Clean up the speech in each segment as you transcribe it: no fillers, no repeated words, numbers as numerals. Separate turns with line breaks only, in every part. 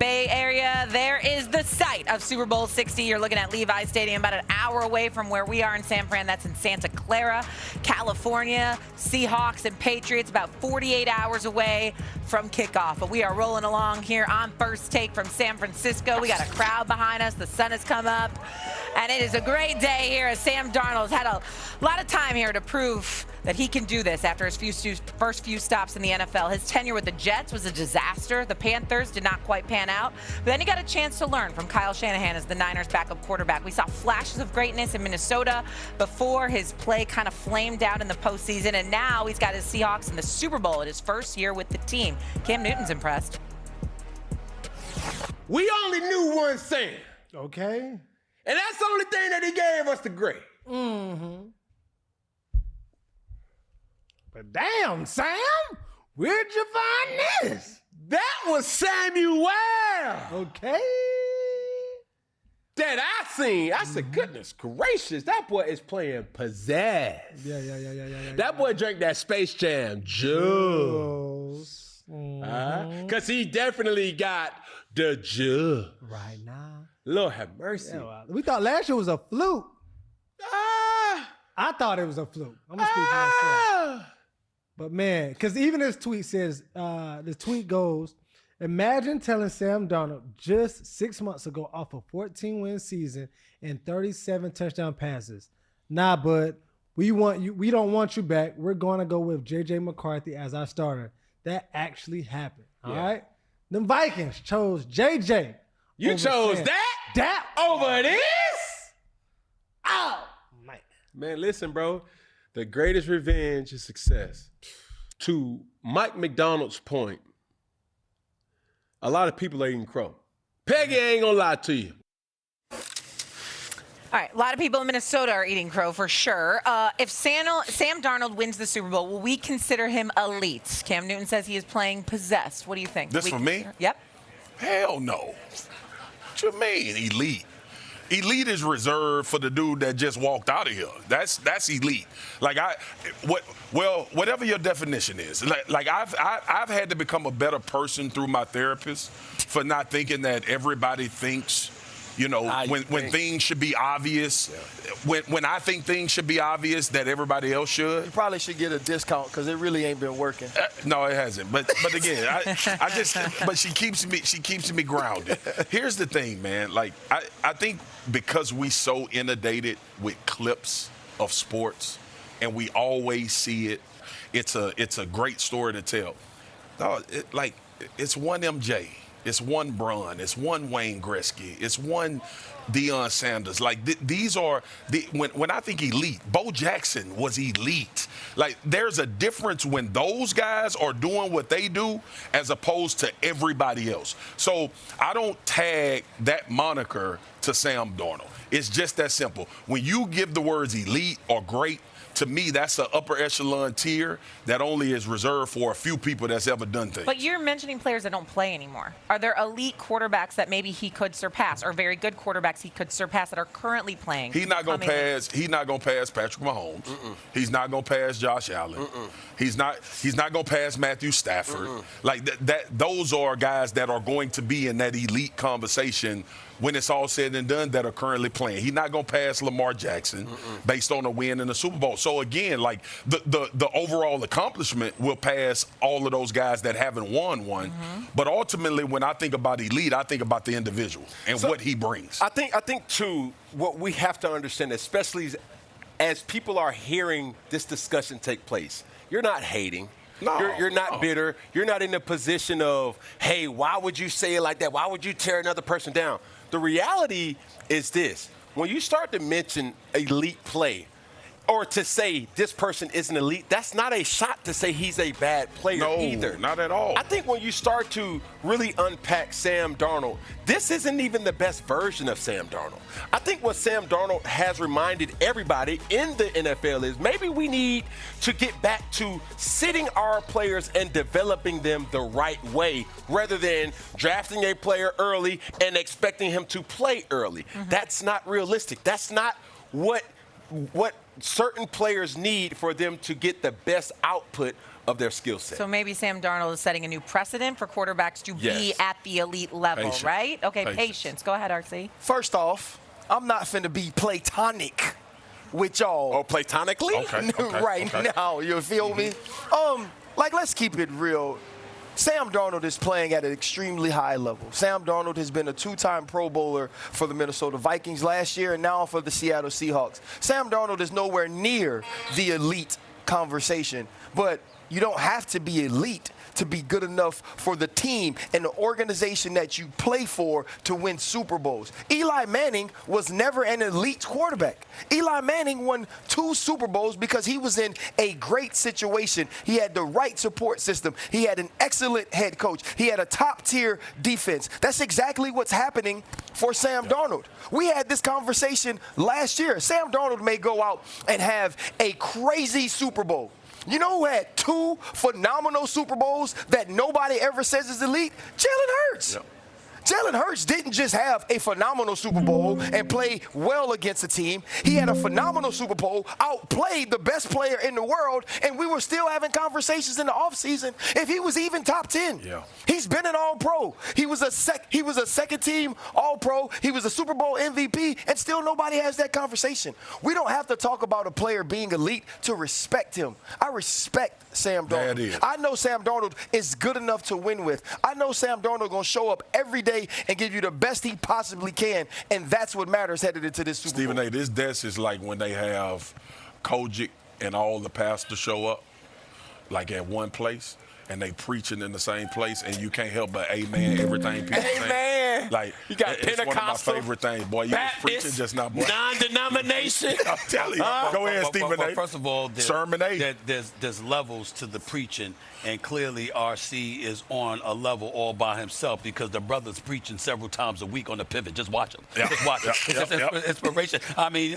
Bay Area, there is the site of Super Bowl 60. You're looking at Levi's Stadium, about an hour away from where we are in San Fran. That's in Santa Clara, California. Seahawks and Patriots about 48 hours away from kickoff. But we are rolling along here on First Take from San Francisco. We got a crowd behind us. The sun has come up. And it is a great day here as Sam Darnold has had a lot of time here to prove that he can do this after his first few stops in the NFL. His tenure with the Jets was a disaster. The Panthers did not quite pan out. But then he got a chance to learn from Kyle Shanahan as the Niners' backup quarterback. We saw flashes of greatness in Minnesota before his play kind of flamed out in the postseason. And now he's got his Seahawks in the Super Bowl in his first year with the team. Cam Newton's impressed.
We only knew one Sam.
Okay.
And that's the only thing that he gave us the grade.
Mm-hmm. But damn, Sam, where'd you find this?
That was Samuel.
Okay.
That I seen. I said, goodness gracious, that boy is playing pizzazz.
Yeah.
That boy drank that Space Jam juice. Because he definitely got the juice.
Right now.
Lord have mercy.
Yeah, well, we thought last year was a fluke. I thought it was a fluke. I'm going to speak for myself. But, man, because even this tweet says, the tweet goes, imagine telling Sam Darnold just 6 months ago off a 14-win season and 37 touchdown passes. Nah, bud, we don't want you back. We're going to go with J.J. McCarthy as our starter. That actually happened, all right? Them Vikings chose J.J.
You chose
Sam.
that over this?
Oh, man.
Man, listen, bro. The greatest revenge is success. To Mike McDonald's point, a lot of people are eating crow. Peggy ain't gonna lie to you.
All right, a lot of people in Minnesota are eating crow for sure. If Sam Darnold wins the Super Bowl, will we consider him elite? Cam Newton says he is playing possessed. What do you think?
This for me?
Yep.
Hell no. What you mean, elite? Elite is reserved for the dude that just walked out of here. That's elite. Like whatever your definition is. Like I've had to become a better person through my therapist for not thinking that everybody thinks, when things should be obvious. Yeah. When I think things should be obvious, that everybody else should.
You probably should get a discount because it really ain't been working.
No, it hasn't. But again, but she keeps me grounded. Here's the thing, man. Like I think because we so inundated with clips of sports, and we always see it, it's a great story to tell. No, it's one MJ. It's one Braun. It's one Wayne Gretzky. It's one Deion Sanders. Like, these are when I think elite, Bo Jackson was elite. Like, there's a difference when those guys are doing what they do as opposed to everybody else. So I don't tag that moniker to Sam Darnold. It's just that simple. When you give the words elite or great, to me, that's an upper echelon tier that only is reserved for a few people that's ever done things.
But you're mentioning players that don't play anymore. Are there elite quarterbacks that maybe he could surpass, or very good quarterbacks he could surpass that are currently playing?
He's not gonna pass Patrick Mahomes. He's not gonna pass Josh Allen. He's not gonna pass Matthew Stafford. Like that. Those are guys that are going to be in that elite conversation when it's all said and done that are currently playing. He's not going to pass Lamar Jackson based on a win in the Super Bowl. So, again, like the overall accomplishment will pass all of those guys that haven't won one. But ultimately, when I think about elite, I think about the individual and what he brings.
I think, too, what we have to understand, especially as people are hearing this discussion take place, you're not hating.
No,
you're not bitter. You're not in a position of, hey, why would you say it like that? Why would you tear another person down? The reality is this. When you start to mention elite play or to say this person isn't elite, that's not a shot to say he's a bad player either.
No, not at all.
I think when you start to really unpack Sam Darnold, this isn't even the best version of Sam Darnold. I think what Sam Darnold has reminded everybody in the NFL is maybe we need to get back to sitting our players and developing them the right way rather than drafting a player early and expecting him to play early. That's not realistic. That's not what certain players need for them to get the best output of their skill set.
So maybe Sam Darnold is setting a new precedent for quarterbacks to be
Yes.
at the elite level,
Patience.
right? Okay,
Patience.
patience. Go ahead, RC.
First off, I'm not finna be platonic with y'all.
Oh, platonically?
Okay.
right
okay.
now, you feel me? Like, let's keep it real. Sam Darnold is playing at an extremely high level. Sam Darnold has been a 2-time Pro Bowler for the Minnesota Vikings last year and now for the Seattle Seahawks. Sam Darnold is nowhere near the elite conversation, but you don't have to be elite to be good enough for the team and the organization that you play for to win Super Bowls. Eli Manning was never an elite quarterback. Eli Manning won 2 Super Bowls because he was in a great situation. He had the right support system. He had an excellent head coach. He had a top-tier defense. That's exactly what's happening for Sam Darnold. We had this conversation last year. Sam Darnold may go out and have a crazy Super Bowl. You know who had 2 phenomenal Super Bowls that nobody ever says is elite? Jalen Hurts.
Yep.
Jalen Hurts didn't just have a phenomenal Super Bowl and play well against a team. He had a phenomenal Super Bowl, outplayed the best player in the world, and we were still having conversations in the offseason if he was even top 10.
Yeah.
He's been an All-Pro. He was a second-team All-Pro. He was a Super Bowl MVP, and still nobody has that conversation. We don't have to talk about a player being elite to respect him. I respect Sam Darnold.
That is.
I know Sam Darnold is good enough to win with. I know Sam Darnold going to show up every day and give you the best he possibly can, and that's what matters headed into this Super
Stephen
Bowl.
A., this desk is like when they have Kojic and all the pastors show up, like at one place, and they preaching in the same place, and you can't help but amen everything people say.
Amen.
Like,
You got
it's one of my
Pentecostal,
favorite things, boy. You was preaching
Baptist,
just now, boy.
non-denomination.
I'm telling you. Go ahead, Stephen A.
First of all,
Sermon A.
there's levels to the preaching, and clearly RC is on a level all by himself because the brother's preaching several times a week on the pivot. Just watch him.
Yeah.
Just watch him.
Yeah.
It's just inspiration. I mean,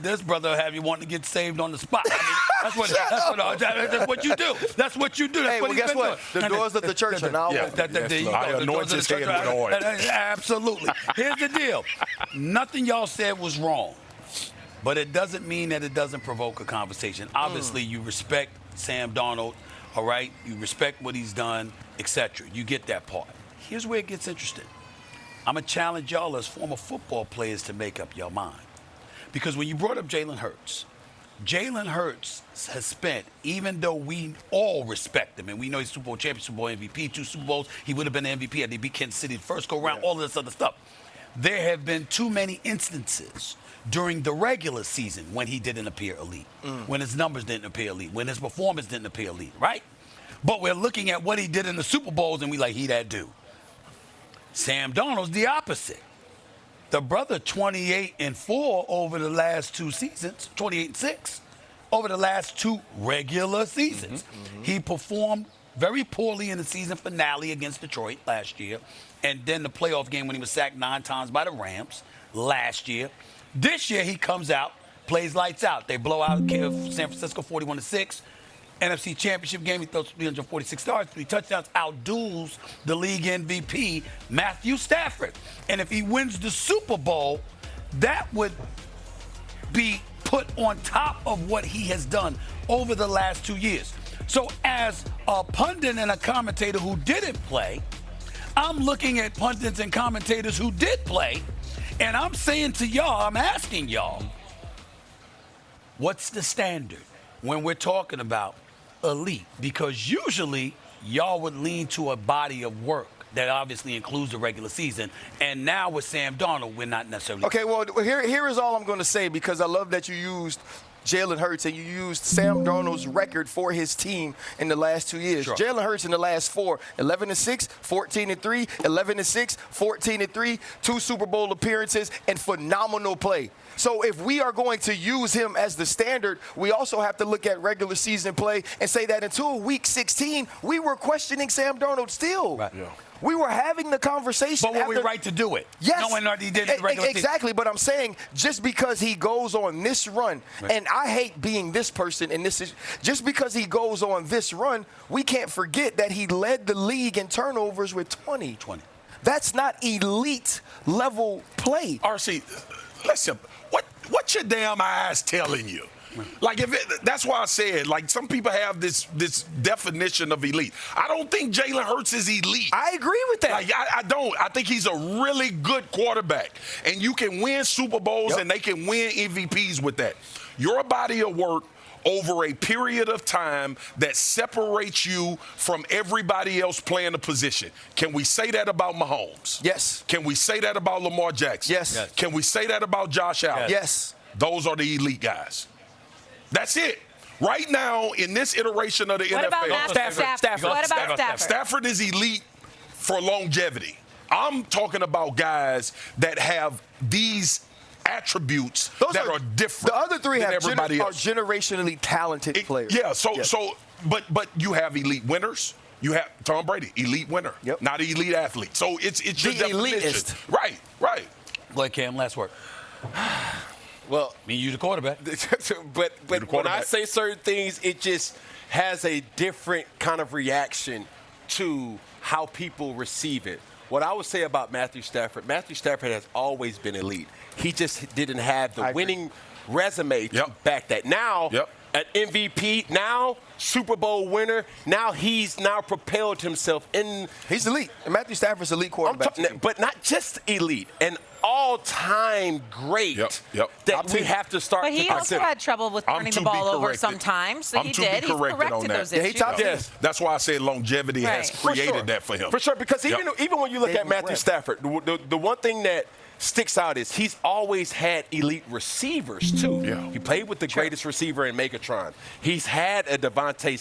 this brother have you wanting to get saved on the spot. I mean, that's what you do. That's what you do. That's
Hey,
what
well,
he's
guess
been
what?
doing.
The doors of the church are now
Yeah.
open.
There you
I
go. The
anoint
doors of
his
the
head
church
with oil.
Absolutely. Here's the deal. Nothing y'all said was wrong, but it doesn't mean that it doesn't provoke a conversation. Obviously, you respect Sam Darnold, all right? You respect what he's done, etc. You get that part. Here's where it gets interesting. I'm going to challenge y'all as former football players to make up your mind. Because when you brought up Jalen Hurts has spent, even though we all respect him, and we know he's Super Bowl champion, Super Bowl MVP, 2 Super Bowls, he would have been an MVP had they beat Kansas City the first go round, all of this other stuff. There have been too many instances during the regular season when he didn't appear elite, when his numbers didn't appear elite, when his performance didn't appear elite, right? But we're looking at what he did in the Super Bowls, and we like, he that dude. Sam Darnold's the opposite. The brother 28-4 over the last 2 seasons, 28-6 over the last 2 regular seasons. He performed very poorly in the season finale against Detroit last year, and then the playoff game when he was sacked 9 times by the Rams last year. This year he comes out, plays lights out. They blow out San Francisco 41-6. NFC Championship game, he throws 346 yards, 3 touchdowns, outduels the league MVP, Matthew Stafford. And if he wins the Super Bowl, that would be put on top of what he has done over the last 2 years. So as a pundit and a commentator who didn't play, I'm looking at pundits and commentators who did play, and I'm saying to y'all, I'm asking y'all, what's the standard when we're talking about elite? Because usually y'all would lean to a body of work that obviously includes the regular season. And now with Sam Darnold, we're not necessarily.
Okay, well, here is all I'm going to say because I love that you used Jalen Hurts and you used Sam Darnold's record for his team in the last 2 years.
Sure.
Jalen Hurts in the last 4, 11-6, 14-3, 11-6, 14-3, 2 Super Bowl appearances, and phenomenal play. So if we are going to use him as the standard, we also have to look at regular season play and say that until week 16, we were questioning Sam Darnold still.
Right. Yeah.
We were having the conversation.
But were we right to do it?
Yes.
Knowing that he did it regular season.
Exactly, but I'm saying just because he goes on this run,
Right.
and I hate being this person, and this is just because he goes on this run, we can't forget that he led the league in turnovers with 20. That's not elite level play.
RC, listen, what's your damn eyes telling you? Like that's why I said, like, some people have this definition of elite. I don't think Jalen Hurts is elite.
I agree with that.
Like, I don't. I think he's a really good quarterback, and you can win Super Bowls and they can win MVPs with that. Your body of work over a period of time that separates you from everybody else playing the position. Can we say that about Mahomes?
Yes.
Can we say that about Lamar Jackson?
Yes.
Can we say that about Josh Allen?
Yes.
Those are the elite guys. That's it. Right now, in this iteration of the
What
NFL,
about Matthew Stafford? What about Stafford?
Stafford is elite for longevity. I'm talking about guys that have these attributes that are different.
The other three
than
have
everybody
are
else.
generationally talented players.
Yeah, but you have elite winners. You have Tom Brady, elite winner, not an elite athlete. So it's your definition.
Elitist.
Right.
Go ahead, Cam. Last word.
Well,
You the quarterback.
but when I say certain things, it just has a different kind of reaction to how people receive it. What I would say about Matthew Stafford has always been elite. He just didn't have the winning resume to back that. Now, an MVP, now Super Bowl winner, now he's propelled himself in.
He's elite. And Matthew Stafford's elite quarterback.
But not just elite, an all-time great that we have to start
But
to
he also
consider.
had trouble with turning the ball over sometimes. So he did. He's corrected those issues.
That's why I said longevity has created that for him.
For sure, because even when you look at Matthew Stafford, the one thing that sticks out is he's always had elite receivers, too. He played with the greatest receiver in Megatron. He's had a Devontae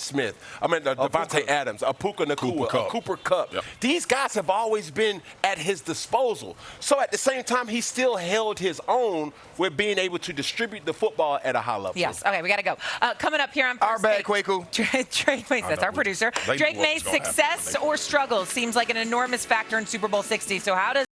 Adams, a Puka Nacua, a Cooper Kupp. These guys have always been at his disposal. So at the same time, he still held his own with being able to distribute the football at a high level.
Yes. Okay, we got to go. Coming up here on
Our bad, Kwaku.
Drake Mays, that's our producer. Drake Mays' success or struggles seems like an enormous factor in Super Bowl 60. So how does